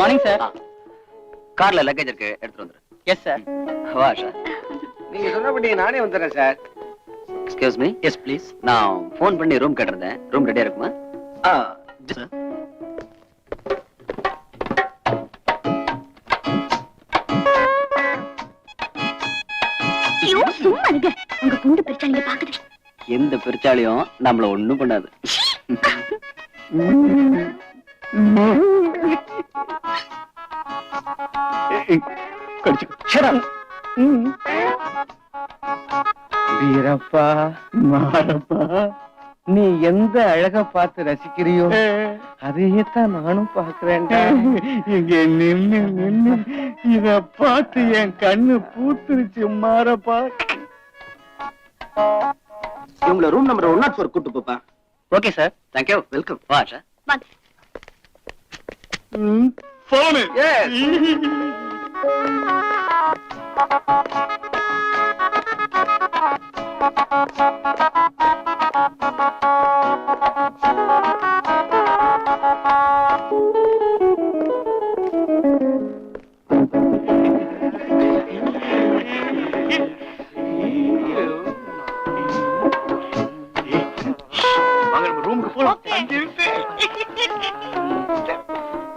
Morning sir. கார்ல luggage இருக்கு, எடுத்துட்டு வந்துரு. Yes sir. வா சார். நீங்க சொன்னபடி நானே வந்துடுறேன் sir. Excuse me. Yes please. நான் ஃபோன் பண்ணி ரூம் கேட்டிருந்தேன். ரூம் ரெடியா இருக்குமா? சார். ஐயோ சும்மா இருங்க. உங்க குண்டு பிரச்சனையை பாக்குது. எந்த பெருச்சாலியும் நம்மள ஒண்ணும் பண்ணாது. வீரப்பா மாரப்பா, நீ எந்த அழக பார்த்து ரசிக்கிறியோ அதையே தான் நானும் பாக்குறேன். இங்க நின்னு நின்னு இத பார்த்து என் கண்ணு பூத்துருச்சு மாரப்பா. இவங்கள ரூம் நம்பர் 104 கூட்டு போப்பா. Okay sir. தேங்க்யூ. வெல்கம். வா சார். வாங்க. போனு. ரூமுக்கு போலாம்.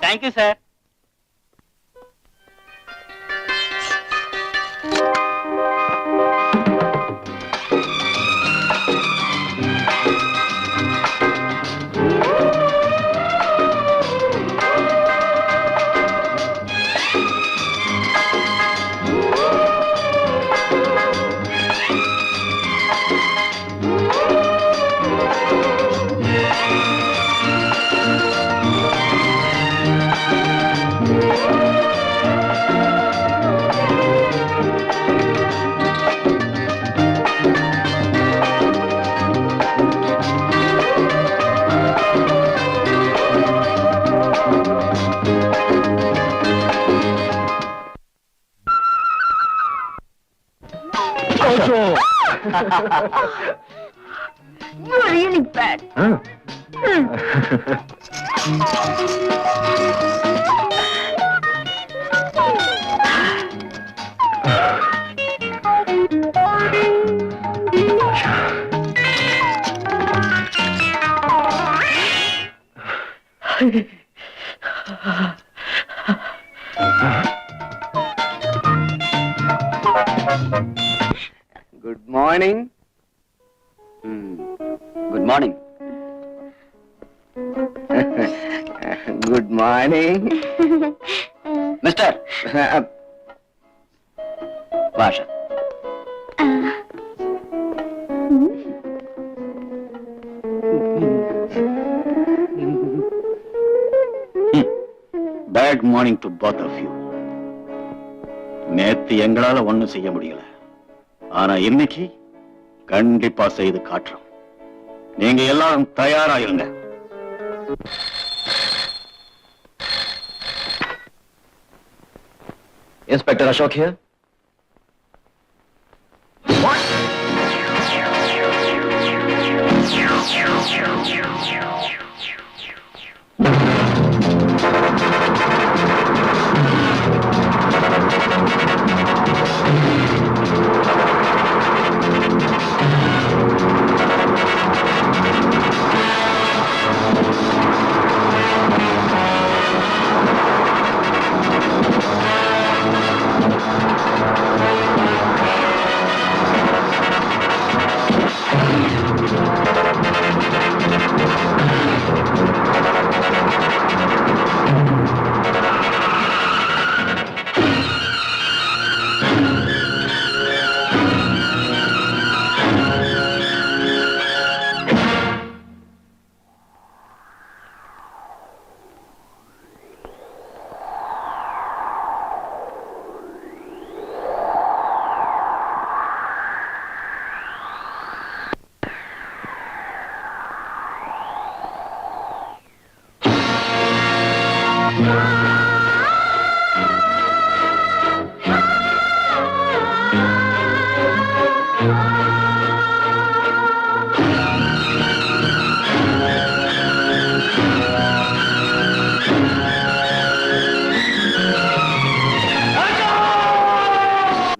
Thank you sir. You're really bad. Good morning. Good morning. Good morning mister. வா sir. Bad morning to both of you. நேத்து எங்களால ஒண்ணும் செய்ய முடியல, ஆனா இன்னைக்கு கண்டிப்பா செய்து காட்டுறோம். நீங்க எல்லாரும் தயாரா இருங்க. Inspector Ashok here.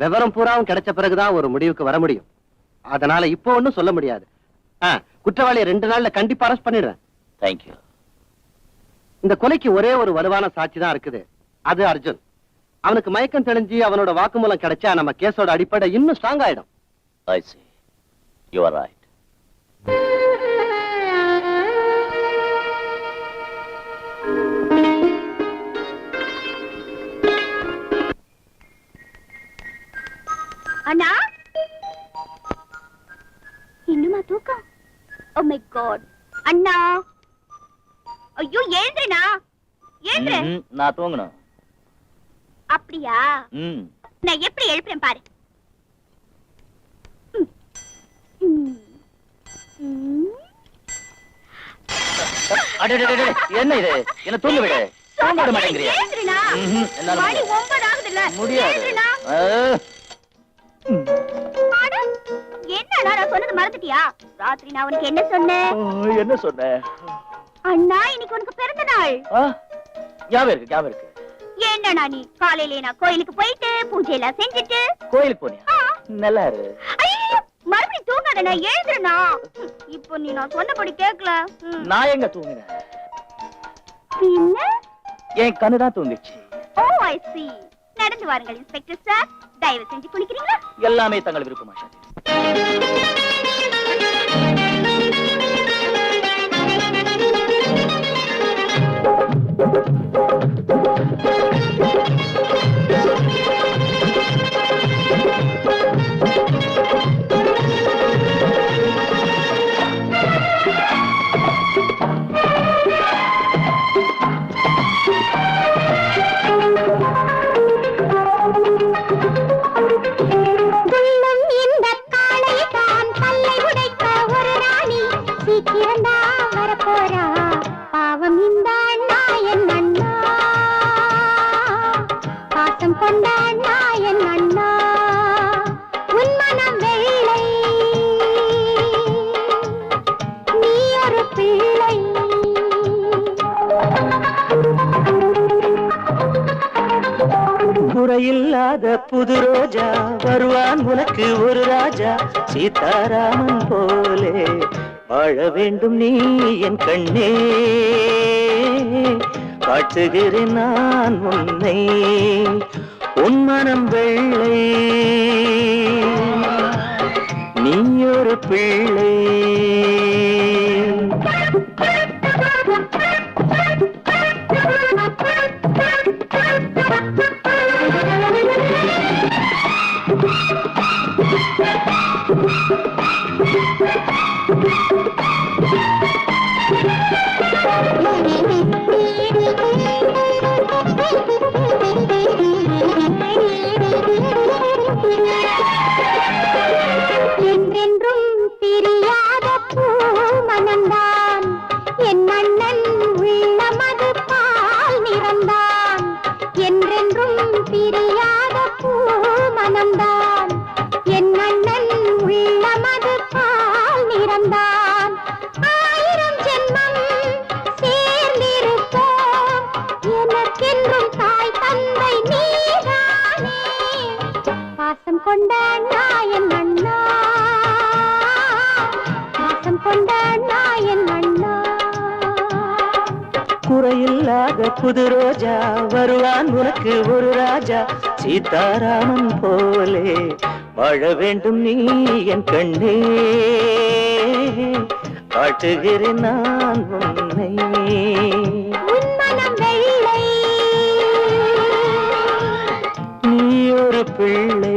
விவரம் பூராவும் கிடைச்ச பிறகுதான் ஒரு முடிவுக்கு வர முடியும். அதனால இப்போ ஒண்ணும் சொல்ல முடியாது. குற்றவாளியை 2 நாள்ல கண்டிப்பா அரெஸ்ட் பண்ணிடுறேன். தேங்க்யூ. இந்த கொலைக்கு ஒரே ஒரு வலுவான சாட்சி தான் இருக்குது. அது அர்ஜுன். அவனுக்கு மயக்கம் தெளிஞ்சு அவனோட வாக்குமூலம் கிடைச்சா நம்ம கேஸோட அடிப்படை இன்னும் ஸ்ட்ராங் ஆயிடும். I see. You are right. அண்ணா, இன்னுமா தூக்கம்? Oh my God. அண்ணா, ஐயோ எழுந்துறேனா? எழுந்துற. நான் தூங்கணும். அப்படியா? நான் எப்படி எழுப்புறேன் பாரு. என்ன இது? என்ன தூங்க விடு. தூங்க விட மாட்டேங்கிறியா? எழுந்துறேனா? என்னால மணி 9 ஆகுதுல்ல. முடியாது. எழுந்துறேனா? அட, என்னடா நான் சொன்னது மறந்துட்டியா? ராத்திரி நான் உனக்கு என்ன சொன்னேன்? என்ன சொன்ன? அண்ணா, இன்னைக்கு உனக்கு பிறந்த நாள். ஞாபகம் இருக்கு. என்னடா நீ காலையில நான் கோயிலுக்கு போயிட்டு பூஜை எல்லாம் செஞ்சுட்டு கோயிலுக்கு போனியா? நல்லா இரு. ஐயோ, மறுபடியும் தூங்காத, நான் எழுந்துறேனா? இப்போ நீ நான் சொன்னபடி கேட்கல. நான் எங்க தூங்கினேன்? என்ன? என் கண்ணுதான் தூங்கிச்சு. ஓ ஐ see. நடந்து வாருங்கள் இன்ஸ்பெக்டர் சார். தயவு செஞ்சு குளிக்கிறீங்களா? எல்லாமே தங்கள் விருப்பமா சாந்தி. குறையில்லாத புது ரோஜா வருவான் உனக்கு ஒரு ராஜா. சீதாராமன் போலே வாழ வேண்டும் நீ என் கண்ணே. காட்டுகிறேன் நான் உன்னை, உன் மனம் வெள்ளை, நீ ஒரு பிள்ளை. என்றென்றும் பிரியாத பூமனந்தான் என் அண்ணன் உள்ளமது பால் நிறந்தான். என்றென்றும் பிரியாத பூமனந்தான் என் அண்ணன் உள்ளமது பால் நிறந்தான். 1000 ஜென்மம் சேர்ந்திருப்போம், எனக்கென்றும் தாய் தந்தை நீதானே. பாசம் கொண்ட நாயன் அண்ணா, பாசம் கொண்ட நாயன் அண்ணா. குறையில்லாத புது ரோஜா வருவான் உனக்கு ஒரு ராஜா. சீதாராமன் போலே வாழ வேண்டும் நீ என் கண்ணே. காட்டுகிறேன் நான் உன்னை, உன் மனம் வெள்ளை, நீ ஒரு பிள்ளை.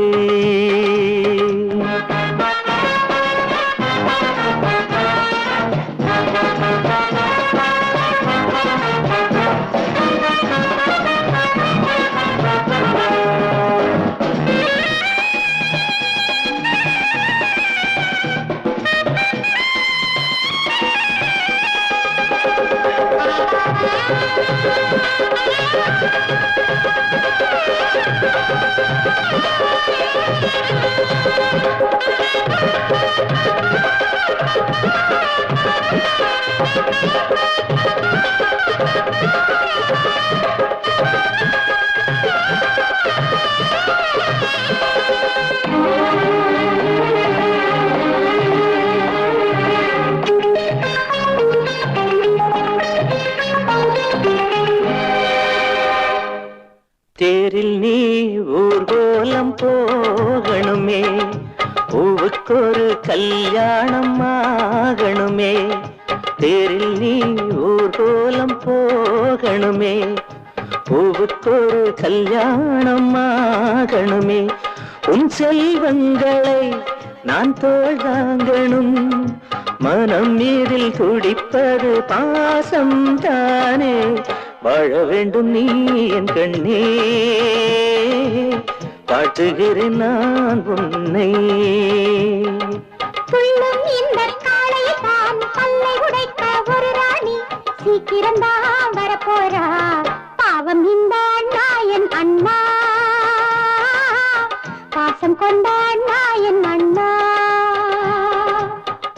கையில் நீ ஊர்கோலம் போகணுமே, பூவுக்கொரு கல்யாணம் ஆகணுமே, உன் செல்வங்களை நான் தோள் தாங்கணும், மனம் மீதில் துடிப்பது பாசம் தானே, வாழ வேண்டும் நீ என் கண்ணே, காட்டுகிறேன் நான் உன்னை. துள்ளும் இந்த காளையை தான் பல்லை உடைத்த ஒரு ராணி சீக்கிரம் தான் வரப்போறா, பாவம் இந்த அண்ணா என் அண்ணா, பாசம் கொண்ட அண்ணா என் அண்ணா.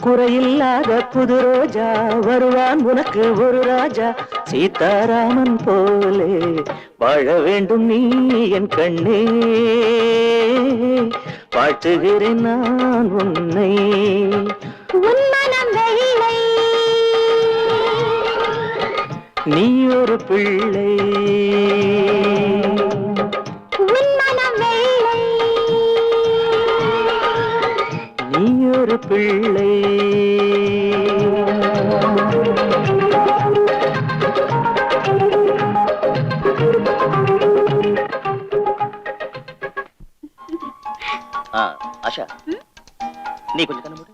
குறையில்லாத புது ரோஜா வருவான் உனக்கு ஒரு ராஜா, சீதாராமன் போலே வாழ வேண்டும் நீ என் கண்ணே, பாட்டுகிறேன் நான் உன்னை. உன் மனம் வெள்ளை, நீ ஒரு பிள்ளை, உன் மனம் வெள்ளை, நீ ஒரு பிள்ளை. ஆஷா, நீ கொஞ்சம் கண்ணு மூடு.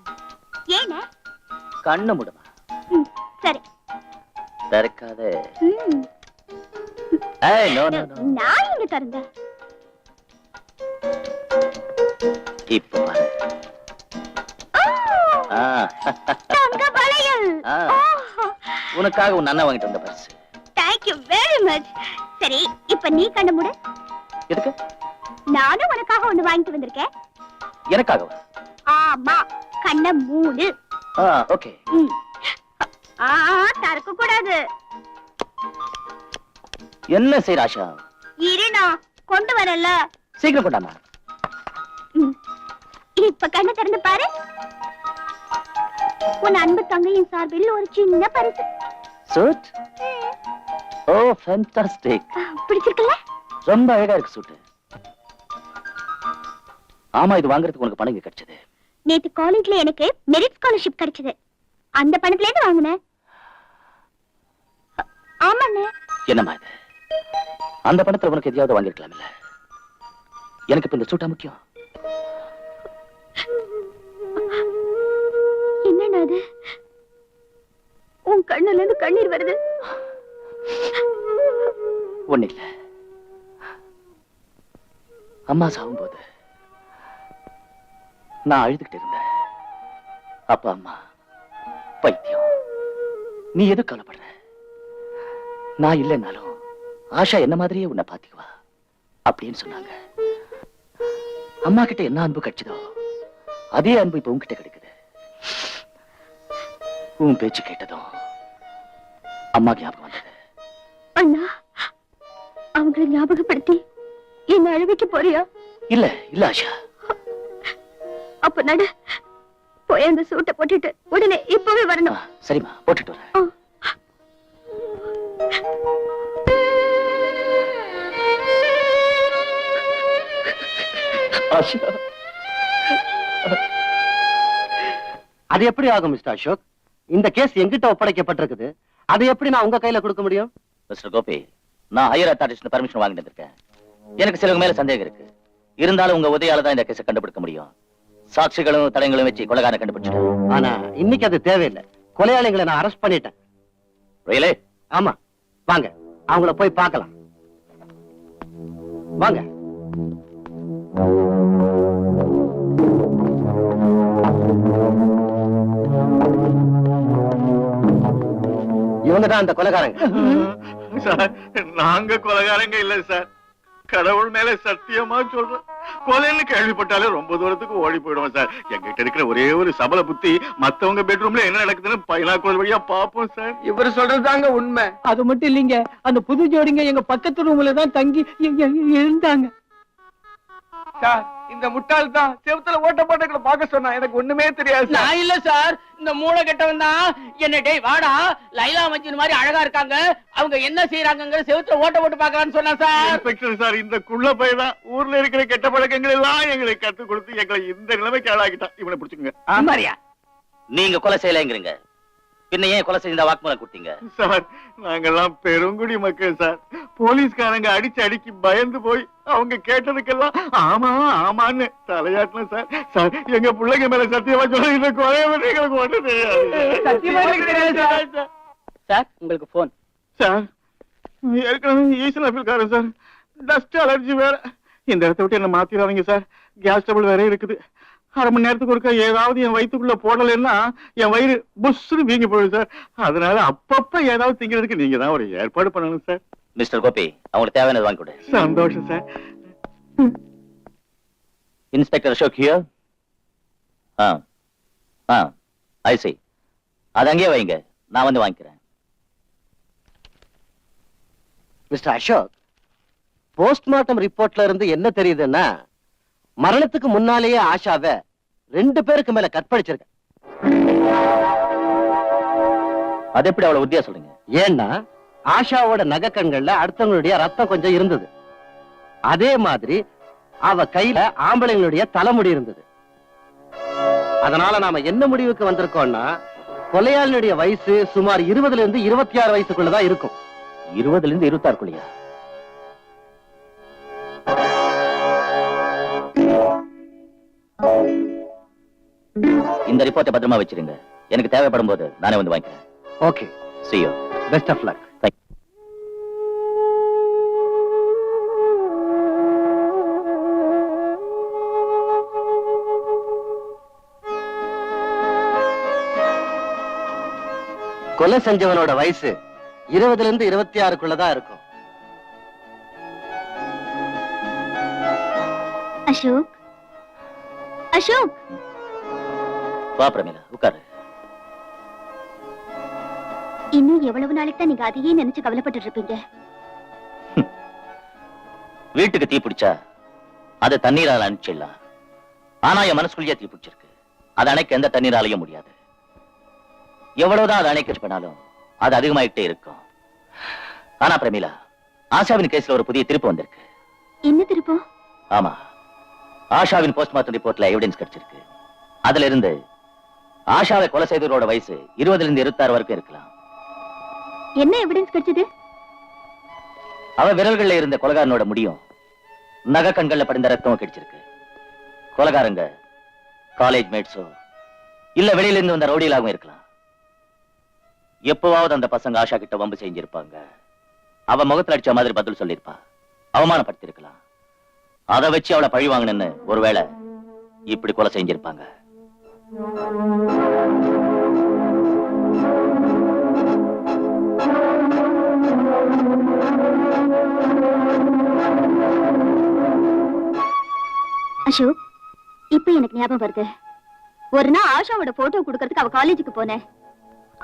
ஏன கண்ணு மூடுமா. சரி. திறக்காத. ம். ஏய், no, no, no. நான் இங்க திறந்தேன். இப்போ பாரு. ஆ, தங்க வளையல். ஆ. உனக்காக உன் அண்ணன் வாங்கிட்டு வந்த பரிசு. Thank you very much. சரி, இப்ப நீ கண்ண மூடு. எதுக்கு? நானும் உனக்காக ஒண்ணு வாங்கிட்டு வந்திருக்கேன். எனக்காகவா? ஆமா, கண்ண மூடு. ஓகே. ம். தரக்க கூடாது. என்ன செய்ற ஆஷா? இருனா கொண்டு வரல. சீக்கிரம் கொண்டாமா. இப்ப கண்ண திறந்து பாரு. உன் அன்பு தங்கையின் சார்பில் ஒரு சின்ன பரிசு. சூட்? ஓ, ஃபேண்டாஸ்டிக். பிடிச்சிருக்கல? ரொம்ப அழகா இருக்கு சூட். ஆமா, இது வாங்குறதுக்கு உனக்கு பணம் கிடைச்சது? நேத்து காலேஜ்ல எனக்கு மெரிட் ஸ்காலர்ஷிப் கிடைச்சது. அந்த பணத்துல இருந்து வாங்குனேன். ஆமாண்ணே. என்னம்மா இது? அந்த பணத்துல உனக்கு எதையாவது வாங்கிருக்கலாம் இல்ல? எனக்கு இப்ப இந்த சூட்டா முக்கியம். என்னண்ணா அது? உன் கண்ணுல இருந்து கண்ணீர் வருது. ஒண்ணு இல்ல. அம்மா சாகும்போது நான் அழுதுகிட்டு இருந்தேன். அப்பா அம்மா பைத்தியம், நீ எது கவலைப்படுற, நான் இல்லைன்னாலும் ஆஷா என்ன மாதிரியே உன்னை பாத்துக்குவா அப்படின்னு சொன்னாங்க. அம்மா கிட்ட என்ன அன்பு கிடைச்சதோ அதே அன்பு இப்ப உன்கிட்ட கிடைக்குது. உன் பேச்சு கேட்டதும் அம்மா ஞாபகம் வந்தது. அண்ணா, அவங்களை ஞாபகப்படுத்தி என்ன அழுவிக்க போறியா? இல்ல இல்ல ஆஷா. அப்ப நட, போய் அந்த சூட்டை போட்டுட்டு உடனே இப்பவே வரணும். சரிம்மா, போட்டுட்டு வரேன். ஆஷா, அது எப்படி ஆகும் மிஸ்டர் அசோக்? இந்த கேஸ் எங்கிட்ட ஒப்படைக்கப்பட்டிருக்குது, அதை எப்படி நான் உங்க கையில கொடுக்க முடியும்? மிஸ்டர் கோபி, நான் ஹையர் அத்தாரிட்டிஸ் பர்மிஷன் வாங்கிட்டு இருக்கேன். எனக்கு சிலவங்க மேல சந்தேகம் இருக்கு. இருந்தாலும் உங்க உதவியால தான் இந்த கேஸை கண்டுபிடிக்க முடியும். சாட்சிகளும் தடயங்களும் வச்சு கொலைகாரனை கண்டுபிடிச்சிட்டேன். ஆனா இன்னைக்கு அது தேவையில்லை. கொலையாளிகளை நான் அரெஸ்ட் பண்ணிட்டேன். ரயிலே? ஆமா, வாங்க அவங்கள போய் பார்க்கலாம். வாங்க. இவங்க தான் அந்த கொலைகாரங்க. சார், நாங்க கொலைகாரங்க இல்ல சார். கடவுள் மேல சத்தியமா சொல்றேன், கொலைன்னு கேள்விப்பட்டாலே ரொம்ப தூரத்துக்கு ஓடி போயிடுவோம் சார். எங்கிட்ட இருக்கிற ஒரே ஒரு சபல புத்தி, மத்தவங்க பெட்ரூம்ல என்ன நடக்குதுன்னு பைனாக்குலர் வழியா பாப்போம் சார். இவர் சொல்றதுதாங்க உண்மை. அது மட்டும் இல்லைங்க, அந்த புது ஜோடிங்க எங்க பக்கத்து ரூம்ல தான் தங்கி இருந்தாங்க. சார், இந்த முட்டாள் தான் செவுத்துல ஓட்ட போட்டங்களை பார்க்க சொன்னா. எனக்கு ஒண்ணுமே தெரியாது. நான் இல்ல சார், இந்த மூளை கெட்டவன் தான் என்ன, டேய் வாடா, லைலா மஜ்னு மாதிரி அழகா இருக்காங்க, அவங்க என்ன செய்யறாங்க செவுத்துல ஓட்ட போட்டு பாக்கலாம்னு சொன்னா சார். இன்ஸ்பெக்டர் சார், இந்த குள்ள பையதான் ஊர்ல இருக்கிற கெட்ட பழக்கங்கள் எல்லாம் எங்களை கத்து கொடுத்து எங்களை இந்த நிலைமைக்கு ஆளாக்கிட்டான். இவனை பிடிச்சுங்க. ஆமாரியா, நீங்க கொலை செய்யலைங்கிறீங்க, பின்ன ஏன் கொலை செஞ்ச வாக்குமூலம் கொடுத்தீங்க? சார் நாங்கெல்லாம் பெருங்குடி மக்கள் சார். போலீஸ்காரங்க அடிக்கி பயந்து போய் அவங்க கேட்டதுக்கெல்லாம் ஆமா ஆமான்னு தலையாட்டணும் சார். சார் எங்க பிள்ளைங்க மேல சத்தியமா சொல்ல இந்த கொலையை பற்றி எங்களுக்கு ஒன்றும் தெரியாது. சார் உங்களுக்கு போன். சார் ஏற்கனவே ஈசன் அஃபீல்காரன் சார். டஸ்ட் அலர்ஜி வேற. இந்த இடத்த விட்டு என்ன மாத்திராதீங்க சார். கேஸ் டபுள் வேற இருக்குது. அரை மணி நேரத்துக்கு ஒருக்கா ஏதாவது என் வயிற்றுக்குள்ள போடலைன்னா என் வயிறு புஷ்னு வீங்கி போயிடும் சார். அதனால அப்பப்ப ஏதாவது திங்கிறதுக்கு நீங்க தான் ஒரு ஏற்பாடு பண்ணணும் சார். மிஸ்டர் கோபி, அவங்களுக்கு தேவையானது வாங்கி கொடு. சந்தோஷம் sir. Inspector Ashok here. I see. அது அங்கேயே வைங்க, நான் வந்து வாங்கிக்கிறேன். மிஸ்டர் அசோக், போஸ்ட்மார்ட்டம் ரிப்போர்ட்ல இருந்து என்ன தெரியுதுன்னா மரணத்துக்கு முன்னாலேயே ஆஷாவை 2 பேருக்கு மேல கற்பழிச்சிருக்க. அது எப்படி அவ்வளவு உறுதியா சொல்றீங்க? ஏன்னா ஆஷாவோட நகைக்கண்கள்ல அடுத்தவங்களுடைய ரத்தம் கொஞ்சம் இருந்தது. அதே மாதிரி அவ கையில ஆம்பளைங்களுடைய தலைமுடி இருந்தது. அதனால நாம என்ன முடிவுக்கு வந்திருக்கோம்னா கொலையாளினுடைய வயசு சுமார் 20 இருந்து 26 வயசுக்குள்ளதான் இருக்கும். 20 இருந்து 26 இந்த ரிப்போர்ட்டை பத்திரமா வச்சிருங்க. எனக்கு தேவைப்படும் போது நானே வந்து வாங்கிக்கிறேன். Okay, see you. Best of luck. கொலை செஞ்சவனோட வயசு 20 இருந்து 26க்குள்ளதான் இருக்கும். அசோக், அசோக், வா பிரமிளா, உட்காரு. இன்னும் எவ்வளவு நாளைக்கு தான் நீங்க அதையே நினைச்சு கவலைப்பட்டு இருப்பீங்க? வீட்டுக்கு தீ பிடிச்சா அது தண்ணீரால அணைச்சிடலாம். ஆனா என் மனசுக்குள்ளேயே தீ பிடிச்சிருக்கு. அதை அணைக்க எந்த தண்ணீராலையும் முடியாது. எவ்வளவுதான் அதை அணைக்க பண்ணாலும் அது அதிகமாயிட்டே இருக்கும். ஆனா பிரமிளா, ஆஷாவின் கேஸ்ல ஒரு புதிய திருப்பு வந்திருக்கு. என்ன திருப்பம்? ஆமா, ஆஷாவின் போஸ்ட்மார்ட்டம் ரிப்போர்ட்ல எவிடன்ஸ் கிடைச்சிருக்கு. அதுல இருந்து ஆஷாவை கொலை செய்தவரோட வயசு 20 இருந்து 26 வரைக்கும் இருக்கலாம். என்ன எவிடன்ஸ் கிடைச்சது? அவ விரல்கள்ல இருந்த கொலைகாரனோட முடியும் நகை கண்கள்ல படிந்த ரத்தமும் கிடைச்சிருக்கு. கொலைகாரங்க காலேஜ் மேட்ஸோ இல்ல வெளியில இருந்து வந்த ரவுடிகளாகவும் இருக்கலாம். எப்பவாவது அந்த பசங்க ஆஷா கிட்ட வம்பு செஞ்சிருப்பாங்க. அவ முகத்துல அடிச்ச மாதிரி பதில் சொல்லிருப்பா. அவமானப்படுத்தி இருக்கலாம். அதை வச்சு அவளை பழி வாங்கணும்னு ஒருவேளை இப்படி கொலை செஞ்சிருப்பாங்க. அசோக், இப்ப எனக்கு ஞாபகம் வருது. ஒரு நாள் ஆஷாவோட போட்டோ குடுக்கறதுக்கு அவ காலேஜுக்கு போனேன்.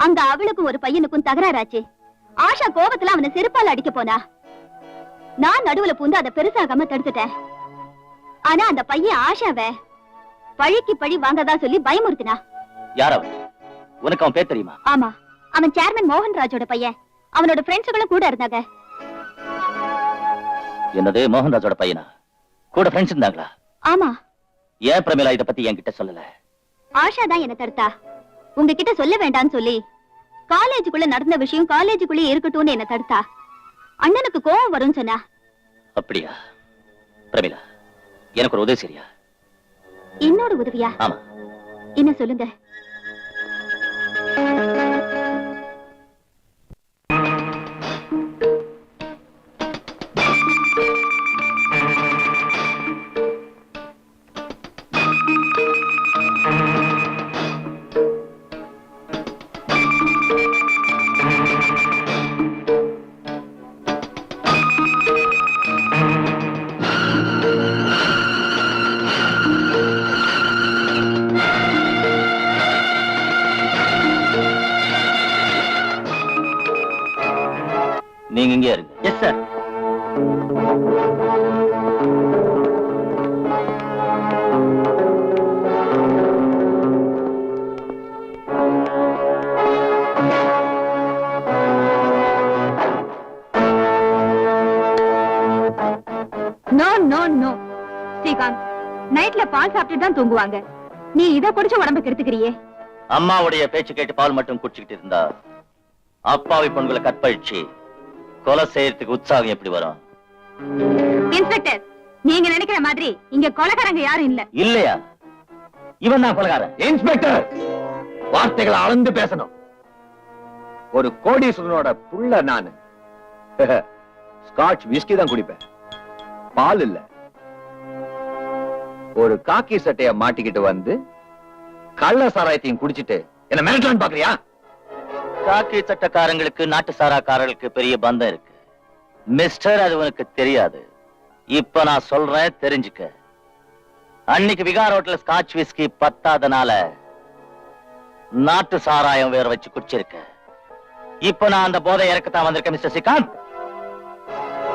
அங்க அவளுக்கும் ஒரு பையனுக்கும் தகராறாச்சு. ஆஷா கோபத்துல அவனை செருப்பால அடிக்க போனா. நான் நடுவுல பூந்து அதை பெருசாகாம தடுத்துட்டேன். ஆனா அந்த பையன் ஆஷாவை பழிக்கு பழி வாங்கதா சொல்லி பயமுறுத்தினா. யார் அவன்? உனக்கு அவன் பேர் தெரியுமா? ஆமா, அவன் சேர்மன் மோகன்ராஜோட பையன். அவனோட ஃப்ரெண்ட்ஸுகளும் கூட இருந்தாங்க. என்னது, மோகன்ராஜோட பையனா? கூட ஃப்ரெண்ட்ஸ் இருந்தாங்களா? ஆமா. ஏன் பிரமிளா இத பத்தி என்கிட்ட சொல்லல? ஆஷா தான் என்ன தடுத்தா. உங்ககிட்ட சொல்ல வேண்டாம்னு சொல்லி காலேஜுக்குள்ள நடந்த விஷயம் காலேஜுக்குள்ளே இருக்கட்டும்னு என்ன தடுத்தா. அண்ணனுக்கு கோவம் வரும்னு சொன்னா. அப்படியா? பிரமிளா, எனக்கு ஒரு உதவி சரியா? இன்னொரு உதவியா? ஆமா. என்ன சொல்லுங்க. நீங்க இங்கே இருங்க. Yes sir. No no no Srikanth, நைட்ல பால் சாப்பிட்டு தான் தூங்குவாங்க. நீ இத குடிச்சு உடம்பு கெடுத்துக்கிறியே. அம்மாவுடைய பேச்சு கேட்டு பால் மட்டும் குடிச்சுக்கிட்டு இருந்தா அப்பாவி பொண்களை கற்பழிச்சு கொலை செய்யறதுக்கு உற்சாகம் எப்படி வரும்? இன்ஸ்பெக்டர், நீங்க நினைக்கிற மாதிரி இங்க கொலைகாரங்க யாரும் இல்ல. இல்லையா? இவன் தான் கொலைகாரன். இன்ஸ்பெக்டர், வார்த்தைகளை அளந்து பேசணும். ஒரு கோடீஸ்வரனோட புள்ள நானு. ஸ்காட்ச் விஸ்கி தான் குடிப்பேன், பால் இல்ல. ஒரு காக்கி சட்டைய மாட்டிக்கிட்டு வந்து கள்ள சாராயத்தையும் குடிச்சிட்டு என்ன மிரட்டலான்னு பாக்குறியா? காக்கி சட்டக்காரங்களுக்கு நாட்டு சாராக்காரர்களுக்கு பெரிய பந்தம் இருக்கு மிஸ்டர், அது உனக்கு தெரியாது. இப்ப நான் சொல்றேன், தெரிஞ்சுக்க. அன்னைக்கு விகார் ஹோட்டல் ஸ்காட்ச் விஸ்கி பத்தாதனால நாட்டு சாராயம் வேற வச்சு குடிச்சிருக்க. இப்ப நான் அந்த போதை இறக்கத்தான் வந்திருக்கேன் mister Srikanth.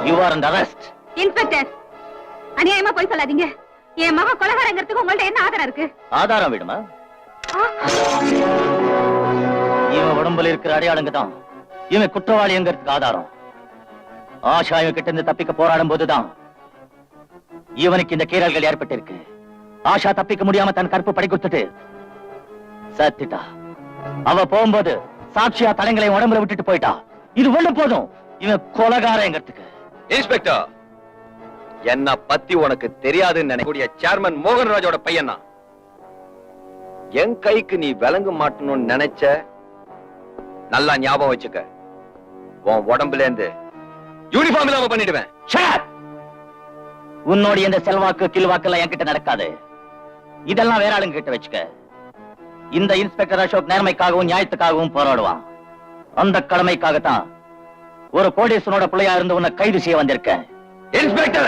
You are under arrest. Inspector, அநியாயமா போய் சொல்லாதீங்க. என் மகன் கொலைகாரங்கிறதுக்கு உங்கள்ட்ட என்ன ஆதாரம் இருக்கு? ஆதாரம் வேணுமா? இவன் உடம்புல இருக்கிற அடையாளங்க தான் இவன் குற்றவாளிங்கிறதுக்கு ஆதாரம். ஆஷா இவன் கிட்ட இருந்து தப்பிக்க போராடும் போதுதான் இவனுக்கு இந்த கீறல்கள் ஏற்பட்டிருக்கு. ஆஷா தப்பிக்க முடியாம தன் கற்பு படி கொடுத்துட்டு சத்திட்டா. அவ போகும்போது சாட்சியா தலைங்களை உடம்புல விட்டுட்டு போயிட்டா. இது ஒண்ணு போதும் இவன் கொலைகாரங்கிறதுக்கு. இன்ஸ்பெக்டர், என்ன பத்தி உனக்கு தெரியாதுன்னு நினைக்கூடிய சேர்மன் மோகன்ராஜோட பையன் தான். என் கைக்கு நீ விளங்க மாட்டணும்னு நினைச்ச, நல்லா ஞாபகம் வச்சுக்க, உன் உடம்புல இருந்து யூனிஃபார்ம் இல்லாம பண்ணிடுவேன். உன்னோட இந்த செல்வாக்கு கில்வாக்கு எல்லாம் என்கிட்ட நடக்காது. இதெல்லாம் வேற ஆளுங்க கிட்ட வச்சுக்க. இந்த இன்ஸ்பெக்டர் அசோக் நேர்மைக்காகவும் நியாயத்துக்காகவும் போராடுவான். அந்த கடமைக்காகத்தான் ஒரு கோடீஸ்வரனோட பிள்ளையா இருந்து உன்னை கைது செய்ய வந்திருக்கேன். இன்ஸ்பெக்டர்,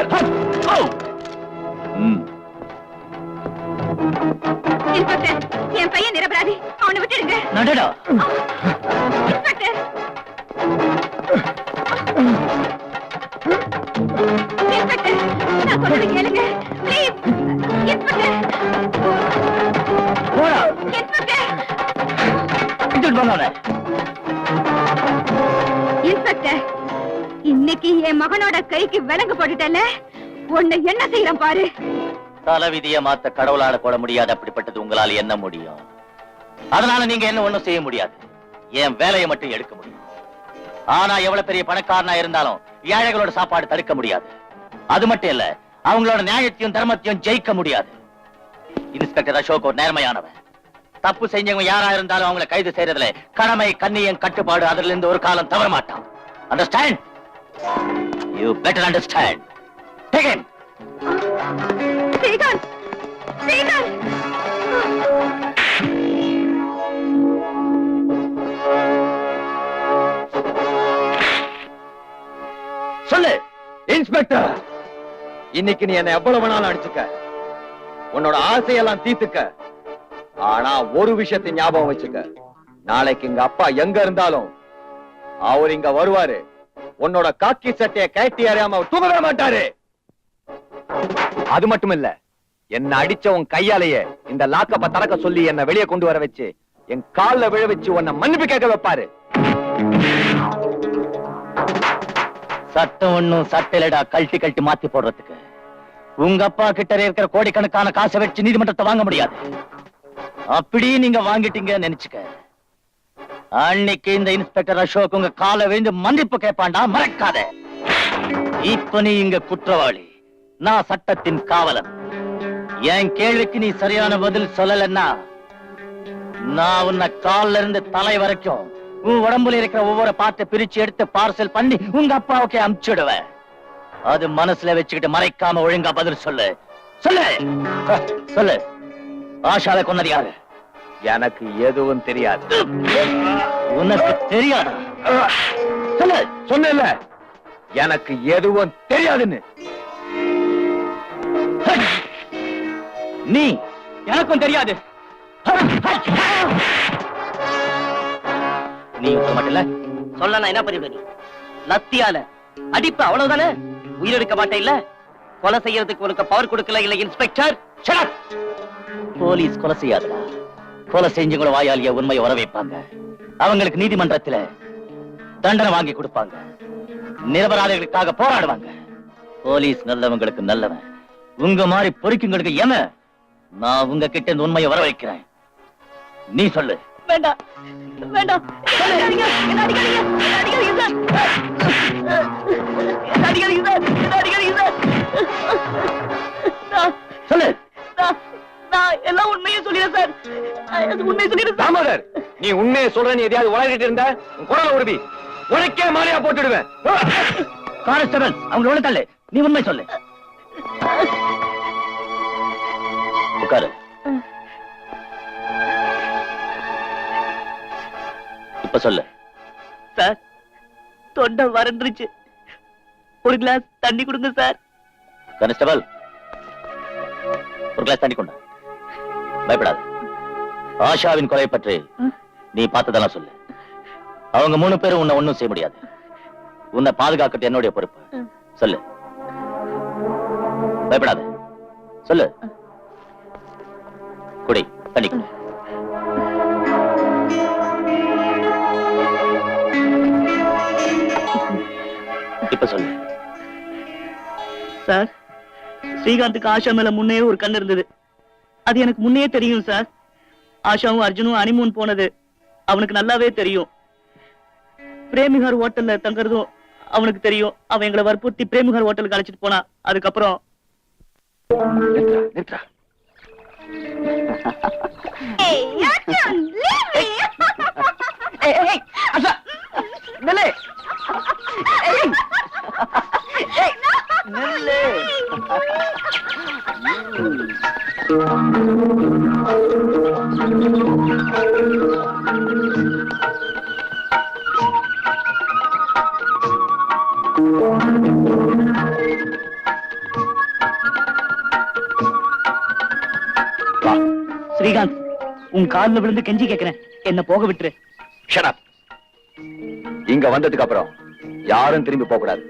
இன்ஸ்பெக்டர், என் பையன் நிரபராதி, அவனை விட்டுடுங்க. நடடா. இன்ஸ்பெக்டர், இன்ஸ்பெக்டர், நான் சொல்றது கேளுங்க ப்ளீஸ். இன்ஸ்பெக்டர், போடா. இன்ஸ்பெக்டர், இது பண்ணானே. இன்ஸ்பெக்டர், இன்னைக்கு என் மகனோட கைக்கு விலங்கு போட்டுட்டல, உன்னை என்ன செய்யறேன் பாரு. தலைவிதிய மாத்த கடவுளால போட முடியாது. அப்படிப்பட்டது உங்களால என்ன முடியும்? அதனால நீங்க என்ன ஒண்ணும் செய்ய முடியாது. என் வேலையை மட்டும் எடுக்க முடியும். ஆனா எவ்வளவு பெரிய பணக்காரனா இருந்தாலும் ஏழைகளோட சாப்பாடு தடுக்க முடியாது. அது மட்டும் இல்ல, அவங்களோட நியாயத்தையும் தர்மத்தையும் ஜெயிக்க முடியாது. இன்ஸ்பெக்டர் அசோக் ஒரு நேர்மையானவன். தப்பு செஞ்சவங்க யாரா இருந்தாலும் அவங்களை கைது செய்யறதுல கடமை, கண்ணியம், கட்டுப்பாடு அதுல இருந்து ஒரு காலம் தவற மாட்டான். Understand? You better understand. Take him. Srikanth, Srikanth, சொல்லு. இன்ஸ்பெக்டர், இன்னைக்கு நீ என்ன எவ்வளவு வேணாலும் அடிச்சுக்க, உன்னோட ஆசையெல்லாம் தீர்த்துக்க. ஆனா ஒரு விஷயத்தை ஞாபகம் வச்சுக்க, நாளைக்கு எங்க அப்பா எங்க இருந்தாலும் அவர் இங்க வருவாரு. உன்னோட காக்கி சட்டைய கட்டி அறியாம அவர் தூங்கவே மாட்டாரு. அது மட்டும் இல்ல, என்ன அடிச்ச உன் கையாலேயே இந்த லாக்கப்ப திறக்க சொல்லி என்ன வெளியே கொண்டு வர வச்சு என் கால்ல விழ வச்சு உன்னை மன்னிப்பு கேட்க வைப்பாரு. சட்டம் ஒண்ணும் சட்டிலடா கழட்டி கழட்டி மாத்தி போடுறதுக்கு. உங்க அப்பா கிட்ட இருக்கிற கோடிக்கணக்கான காசை வச்சு நீதிமன்றத்தை வாங்க முடியாது. அப்படி நீங்க வாங்கிட்டீங்க நினைச்சுக்க. அன்னைக்கு இந்த இன்ஸ்பெக்டர் அசோக் உங்க காலை விழுந்து மன்னிப்பு கேட்பாண்டா, மறக்காத. இப்ப நீ இங்க குற்றவாளி, நான் சட்டத்தின் காவலன். என் கேள்விக்கு நீ சரியான பதில் சொல்லலன்னா நான் உன்னை கால்ல இருந்து தலை வரைக்கும் உன் உடம்புல இருக்கிற ஒவ்வொரு பார்ட்டை பிரிச்சு எடுத்து பார்சல் பண்ணி உங்க அப்பாவுக்கு அனுப்பிச்சுடுவேன். அது மனசுல வச்சுக்கிட்டு மறைக்காம ஒழுங்கா பதில் சொல்லு. சொல்லு சொல்லு. ஆஷாவை கொன்னது யாரு? எனக்கு எதுவும் தெரியாது. உனக்கு தெரியாதா? சொல்லு. சொன்னேன்ல, எனக்கு எதுவும் தெரியாதுன்னு. நீ எனக்கும் தெரியாது. நீ மட்டும் சொல்ல நான் என்ன பண்ணிவிட? நீ லத்தியால அடிப்ப, அவ்வளவுதானே? உயிரெடுக்க மாட்டேன் இல்ல? கொலை செய்யறதுக்கு உனக்கு பவர் கொடுக்கல இல்ல இன்ஸ்பெக்டர்? போலீஸ் கொலை செய்யாதுடா. கொலை செஞ்சவங்கள வாயாலிய உண்மையை வர வைப்பாங்க. அவங்களுக்கு நீதிமன்றத்துல தண்டனை வாங்கி கொடுப்பாங்க. நிரபராதிகளுக்காக போராடுவாங்க. போலீஸ் நல்லவங்களுக்கு நல்லவன். உங்க மாதிரி பொறுக்குங்களுக்கு என்ன? நான் உங்க கிட்ட இந்த உண்மையை வர வைக்கிறேன். நீ சொல்லு. வேண்டாம் வேண்டாம், என்ன அடிக்காதீங்க, என்ன அடிக்காதீங்க, என்ன அடிக்காதீங்க சார், என்ன அடிக்காதீங்க சார், என்ன அடிக்காதீங்க சார். சொல்லு. நான் எல்லாம் உண்மையை சொல்லிடுறேன் சார், அது உண்மையை சொல்லிடுறேன் சார். தாமோதர், நீ உண்மையை சொல்ற, நீ எதையாவது உளறிட்டு இருந்த உன் குரலை உருவி உனக்கே மாலையா போட்டுடுவேன். கான்ஸ்டபிள், அவங்க உள்ள தள்ளு. நீ உண்மை சொல்லு. உட்காரு. இப்ப சொல்லு. சார், தொண்டை வறண்டுருச்சு, ஒரு கிளாஸ் தண்ணி கொடுங்க சார். கான்ஸ்டபிள், ஒரு கிளாஸ் தண்ணி கொண்டா. பயப்படாத. ஆஷாவின் கொலை பற்றி நீ பார்த்ததெல்லாம் சொல்லு. அவங்க 3 பேரும் உன்னை ஒண்ணும் செய்ய முடியாது. உன்னை பாதுகாக்கிறது என்னுடைய பொறுப்பு. சொல்லு. பயப்படாத. சொல்லு. குடி, தண்ணி குடி. இப்ப சொல்லு. சார், ஸ்ரீகாந்துக்கு ஆஷா மேல முன்னே ஒரு கண் இருந்தது. அது எனக்கு முன்னே தெரியும் சார். ஆஷாவும் அர்ஜுனும் ஹனிமூன் போனது அவனுக்கு நல்லாவே தெரியும். பிரேமிகார் ஹோட்டல்ல தங்குறதும் அவனுக்கு தெரியும். அவன் எங்களை வற்புறுத்தி பிரேமிகார் ஹோட்டலுக்கு அழைச்சிட்டு போனா. அதுக்கப்புறம் நிறுத்துறா. ஸ்ரீகாந்த், உன் காலில் விழுந்து கெஞ்சி கேட்கிறேன், என்ன போக விட்டுரு. Shut up. இங்க வந்ததுக்கு அப்புறம் யாரும் திரும்பி போக கூடாது.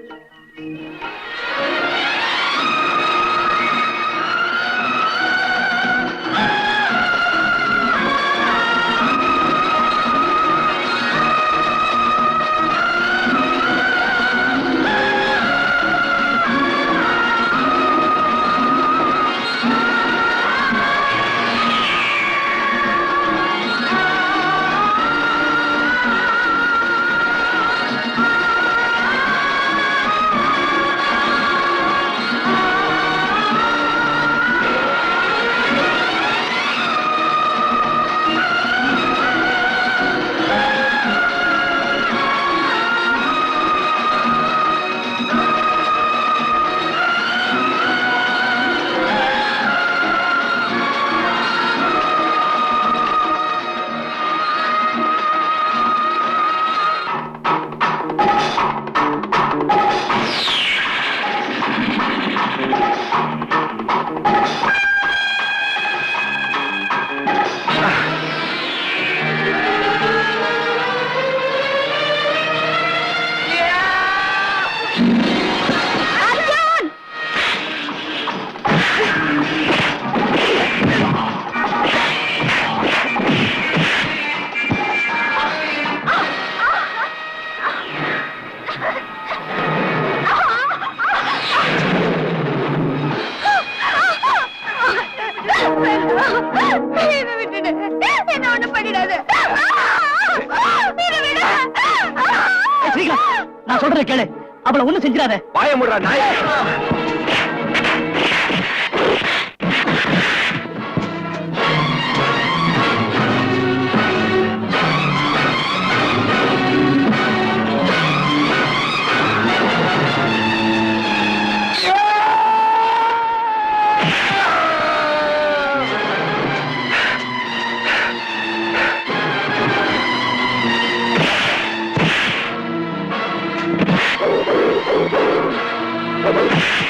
நான் சொல்றேன் கேளு, அவளை ஒண்ணு செஞ்சிடாத. வாய முடுறா நாய். Oh,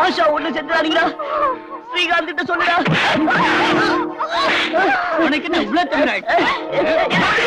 ஆஷா ஒண்ணு செஞ்சாதீங்களா? ஸ்ரீகாந்த் கிட்ட சொல்லுடா. உனக்கு என்ன இவ்வளவு திமிராயிடுச்சு?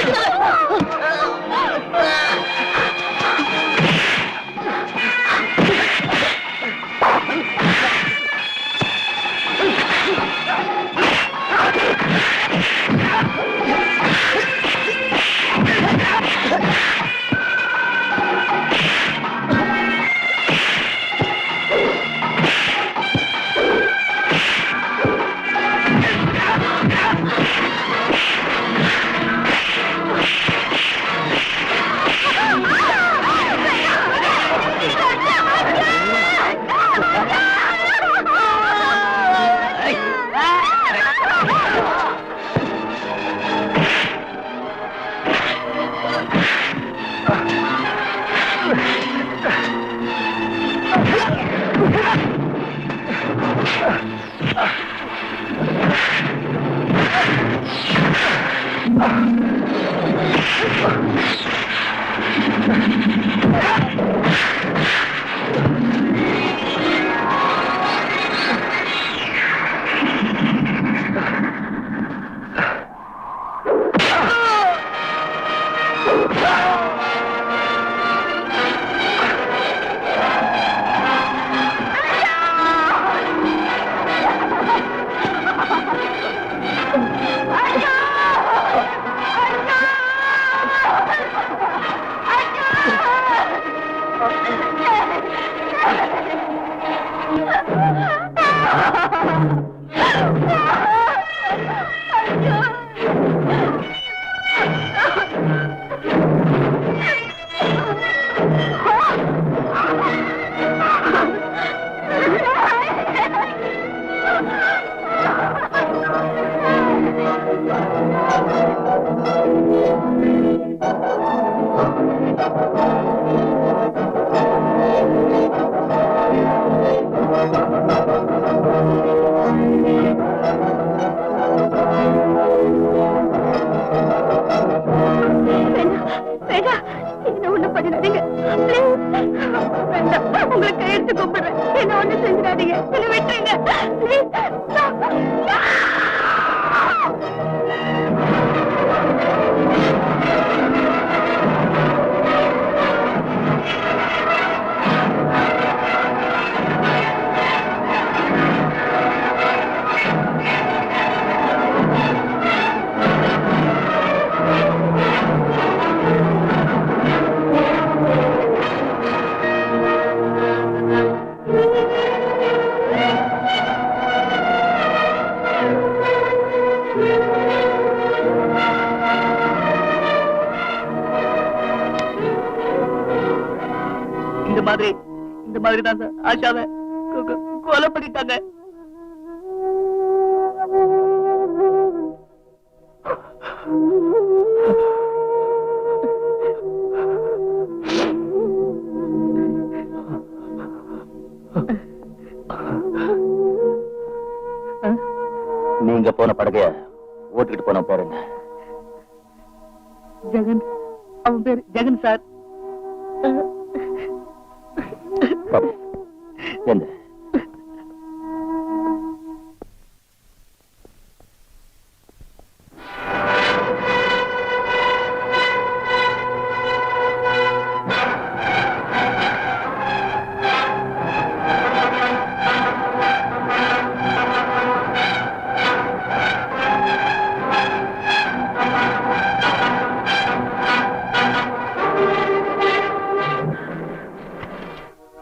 உங்களை கையெழுத்து கூப்பிடுறேன். என்ன ஒண்ணு செஞ்சிடாதீங்க. என்ன விட்டுருங்க. இந்த மாதிரி தான் சார் ஆஷாவை கொலை பண்ணிட்டாங்க. நீங்க போன படகைய ஓட்டிட்டு போன பாருங்க. ஜெகன், அவன் பேரு ஜெகன் சார். என்ன